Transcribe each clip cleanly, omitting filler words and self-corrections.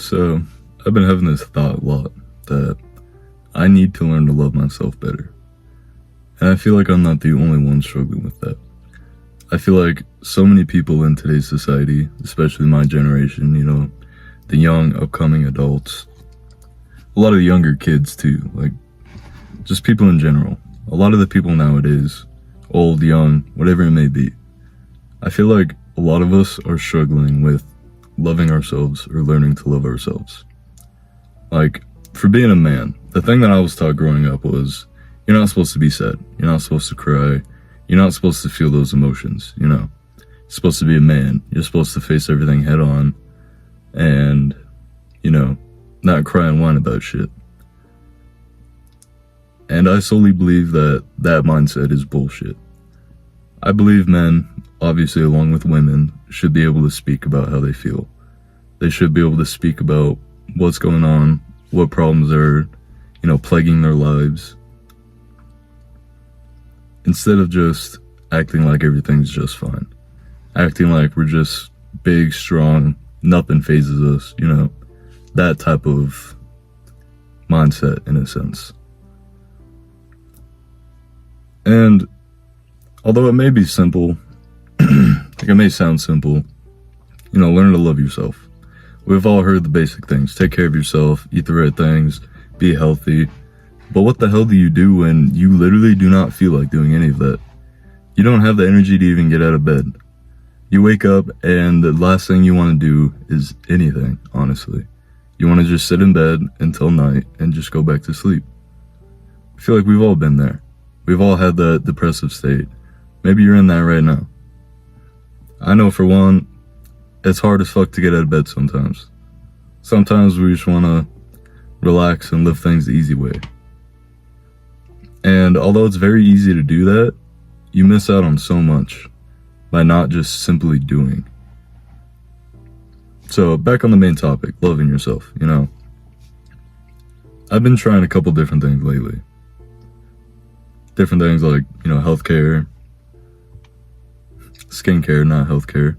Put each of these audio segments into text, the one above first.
So, I've been having this thought a lot that I need to learn to love myself better. And I feel like I'm not the only one struggling with that. I feel like so many people in today's society, especially my generation, the young upcoming adults, a lot of the younger kids too, like just people in general, a lot of the people nowadays, old, young, whatever it may be, I feel like a lot of us are struggling with loving ourselves or learning to love ourselves. Like, for being a man, the thing that I was taught growing up was, you're not supposed to be sad, you're not supposed to cry, you're not supposed to feel those emotions, You're supposed to be a man, you're supposed to face everything head on, and, not cry and whine about shit. And I solely believe that that mindset is bullshit. I believe men, obviously along with women, should be able to speak about how they feel. They should be able to speak about what's going on, what problems are, plaguing their lives, instead of just acting like everything's just fine. Acting like we're just big, strong, nothing phases us, that type of mindset in a sense. And although it may be simple, like it may sound simple, learn to love yourself. We've all heard the basic things. Take care of yourself, eat the right things, be healthy. But what the hell do you do when you literally do not feel like doing any of that? You don't have the energy to even get out of bed. You wake up and the last thing you want to do is anything, honestly. You want to just sit in bed until night and just go back to sleep. I feel like we've all been there. We've all had that depressive state. Maybe you're in that right now. I know for one, it's hard as fuck to get out of bed sometimes. Sometimes we just want to relax and live things the easy way. And although it's very easy to do that, you miss out on so much by not just simply doing. So back on the main topic, loving yourself, I've been trying a couple different things lately. Different things like, healthcare, skincare, not healthcare.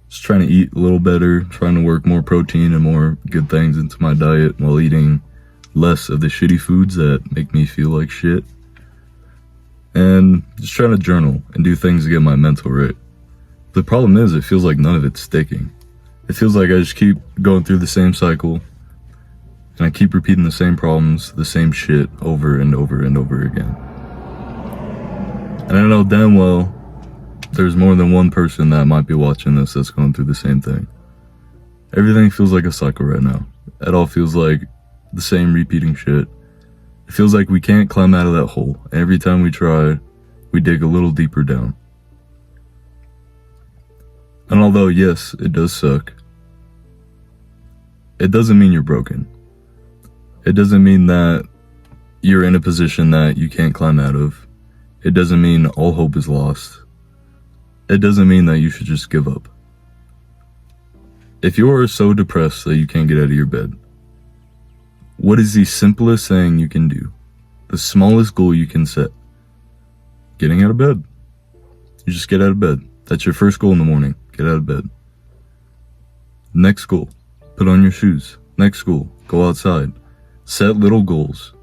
Just trying to eat a little better, trying to work more protein and more good things into my diet while eating less of the shitty foods that make me feel like shit. And just trying to journal and do things to get my mental right. The problem is, it feels like none of it's sticking. It feels like I just keep going through the same cycle, and I keep repeating the same problems, the same shit over and over and over again. And I know damn well there's more than one person that might be watching this that's going through the same thing. Everything feels like a cycle right now. It all feels like the same repeating shit. It feels like we can't climb out of that hole. Every time we try, we dig a little deeper down. And although, yes, it does suck, it doesn't mean you're broken. It doesn't mean that you're in a position that you can't climb out of. It doesn't mean all hope is lost. It doesn't mean that you should just give up. If you are so depressed that you can't get out of your bed, what is the simplest thing you can do? The smallest goal you can set? Getting out of bed. You just get out of bed. That's your first goal in the morning. Get out of bed. Next goal, put on your shoes. Next goal, go outside. Set little goals.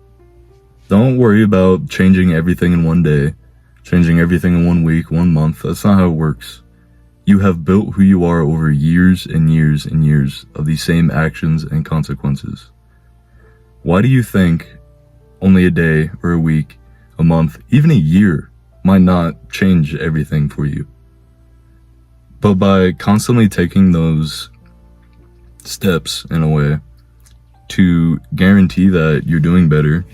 Don't worry about changing everything in one day, changing everything in 1 week, 1 month. That's not how it works. You have built who you are over years and years and years of these same actions and consequences. Why do you think only a day or a week, a month, even a year might not change everything for you? But by constantly taking those steps in a way to guarantee that you're doing better,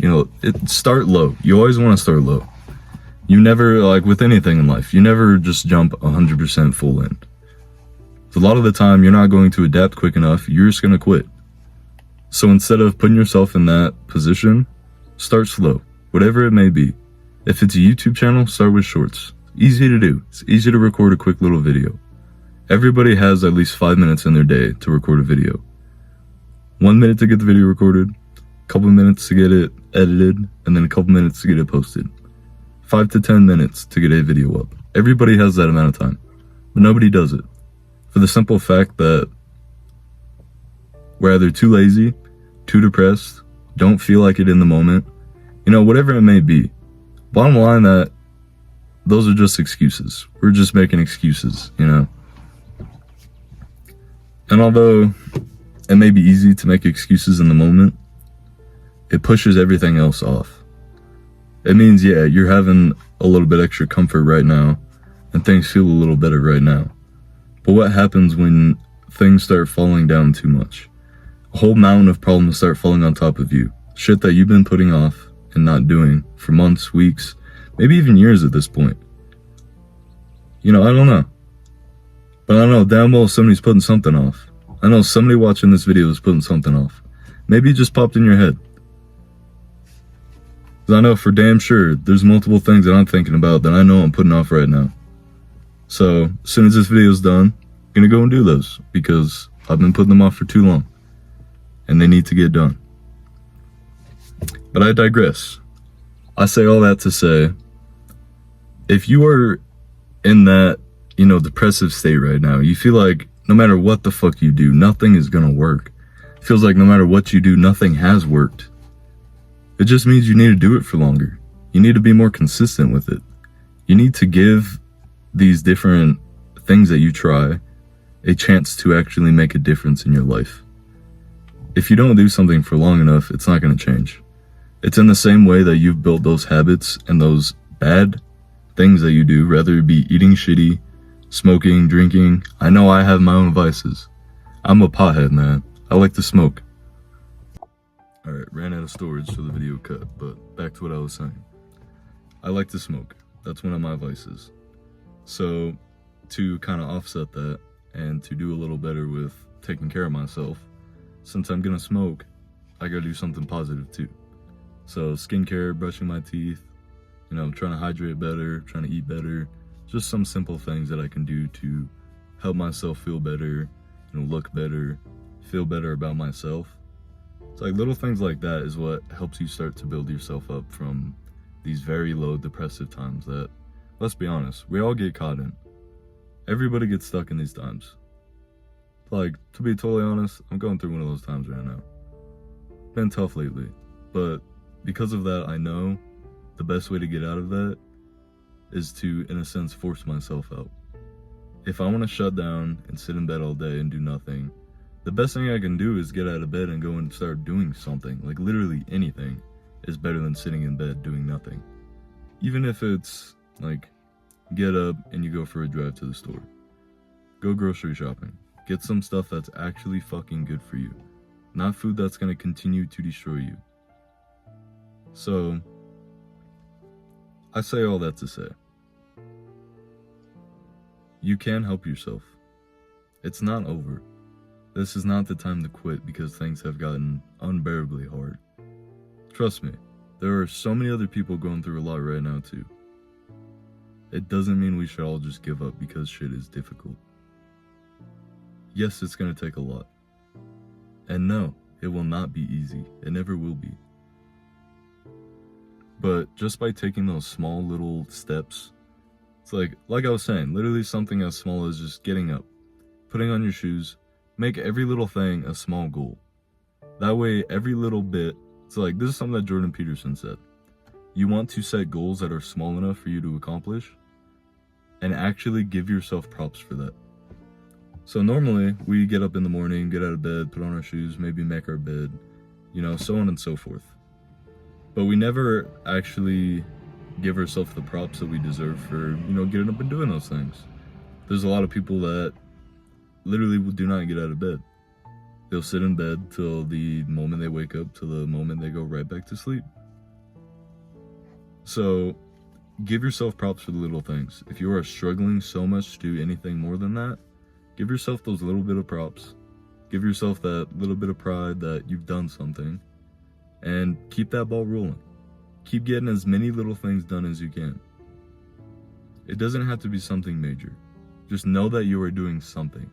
start low. You always want to start low. You never, like with anything in life, you never just jump 100% full in. So a lot of the time, you're not going to adapt quick enough, you're just going to quit. So instead of putting yourself in that position, start slow, whatever it may be. If it's a YouTube channel, start with shorts. Easy to do. It's easy to record a quick little video. Everybody has at least 5 minutes in their day to record a video. 1 minute to get the video recorded, a couple minutes to get it edited, and then a couple minutes to get it posted. 5 to 10 minutes to get a video up. Everybody has that amount of time, but nobody does it. For the simple fact that We're either too lazy, too depressed, don't feel like it in the moment, whatever it may be. Bottom line, that those are just excuses. We're just making excuses, And although it may be easy to make excuses in the moment, it pushes everything else off. It means, yeah, you're having a little bit extra comfort right now, and things feel a little better right now. But what happens when things start falling down too much? A whole mountain of problems start falling on top of you. Shit that you've been putting off and not doing for months, weeks, maybe even years at this point. I don't know. But I know damn well somebody's putting something off. I know somebody watching this video is putting something off. Maybe it just popped in your head. 'Cause I know for damn sure there's multiple things that I'm thinking about that I know I'm putting off right now. So as soon as this video is done, I'm gonna go and do those because I've been putting them off for too long. And they need to get done. But I digress. I say all that to say, if you are in that, depressive state right now, you feel like no matter what the fuck you do, nothing is gonna work. It feels like no matter what you do, nothing has worked. It just means you need to do it for longer. You need to be more consistent with it. You need to give these different things that you try a chance to actually make a difference in your life. If you don't do something for long enough, it's not going to change. It's in the same way that you've built those habits and those bad things that you do, whether it be eating shitty, smoking, drinking. I know I have my own vices. I'm a pothead, man. I like to smoke. Alright, ran out of storage, so the video cut, but back to what I was saying. I like to smoke. That's one of my vices. So, to kind of offset that, and to do a little better with taking care of myself, since I'm gonna smoke, I gotta do something positive too. So, skincare, brushing my teeth, trying to hydrate better, trying to eat better, just some simple things that I can do to help myself feel better, look better, feel better about myself. It's like little things like that is what helps you start to build yourself up from these very low depressive times that, let's be honest, we all get caught in. Everybody gets stuck in these times. Like, to be totally honest, I'm going through one of those times right now. Been tough lately, but because of that, I know the best way to get out of that is to, in a sense, force myself out. If I want to shut down and sit in bed all day and do nothing, the best thing I can do is get out of bed and go and start doing something. Like, literally anything is better than sitting in bed doing nothing. Even if it's, like, get up and you go for a drive to the store. Go grocery shopping. Get some stuff that's actually fucking good for you. Not food that's gonna continue to destroy you. So, I say all that to say, you can help yourself. It's not over. This is not the time to quit because things have gotten unbearably hard. Trust me, there are so many other people going through a lot right now too. It doesn't mean we should all just give up because shit is difficult. Yes, it's gonna take a lot. And no, it will not be easy. It never will be. But just by taking those small little steps, it's like I was saying, literally something as small as just getting up, putting on your shoes, make every little thing a small goal. That way, every little bit, it's like, this is something that Jordan Peterson said. You want to set goals that are small enough for you to accomplish, and actually give yourself props for that. So normally, we get up in the morning, get out of bed, put on our shoes, maybe make our bed, so on and so forth. But we never actually give ourselves the props that we deserve for, getting up and doing those things. There's a lot of people that literally do not get out of bed. They'll sit in bed till the moment they wake up, till the moment they go right back to sleep. So, give yourself props for the little things. If you are struggling so much to do anything more than that, give yourself those little bit of props. Give yourself that little bit of pride that you've done something. And keep that ball rolling. Keep getting as many little things done as you can. It doesn't have to be something major. Just know that you are doing something.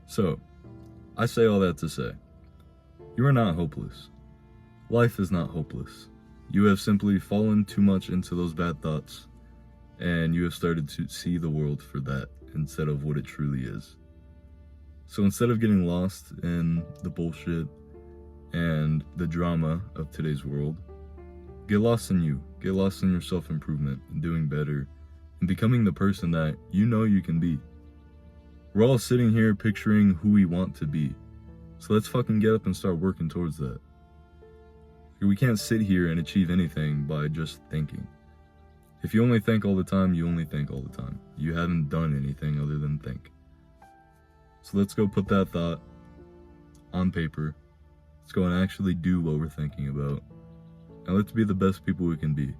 So, I say all that to say, you are not hopeless. Life is not hopeless. You have simply fallen too much into those bad thoughts, and you have started to see the world for that instead of what it truly is. So instead of getting lost in the bullshit and the drama of today's world, get lost in you. Get lost in your self-improvement and doing better and becoming the person that you know you can be. We're all sitting here picturing who we want to be. So let's fucking get up and start working towards that. We can't sit here and achieve anything by just thinking. If you only think all the time, you only think all the time. You haven't done anything other than think. So let's go put that thought on paper. Let's go and actually do what we're thinking about. And let's be the best people we can be.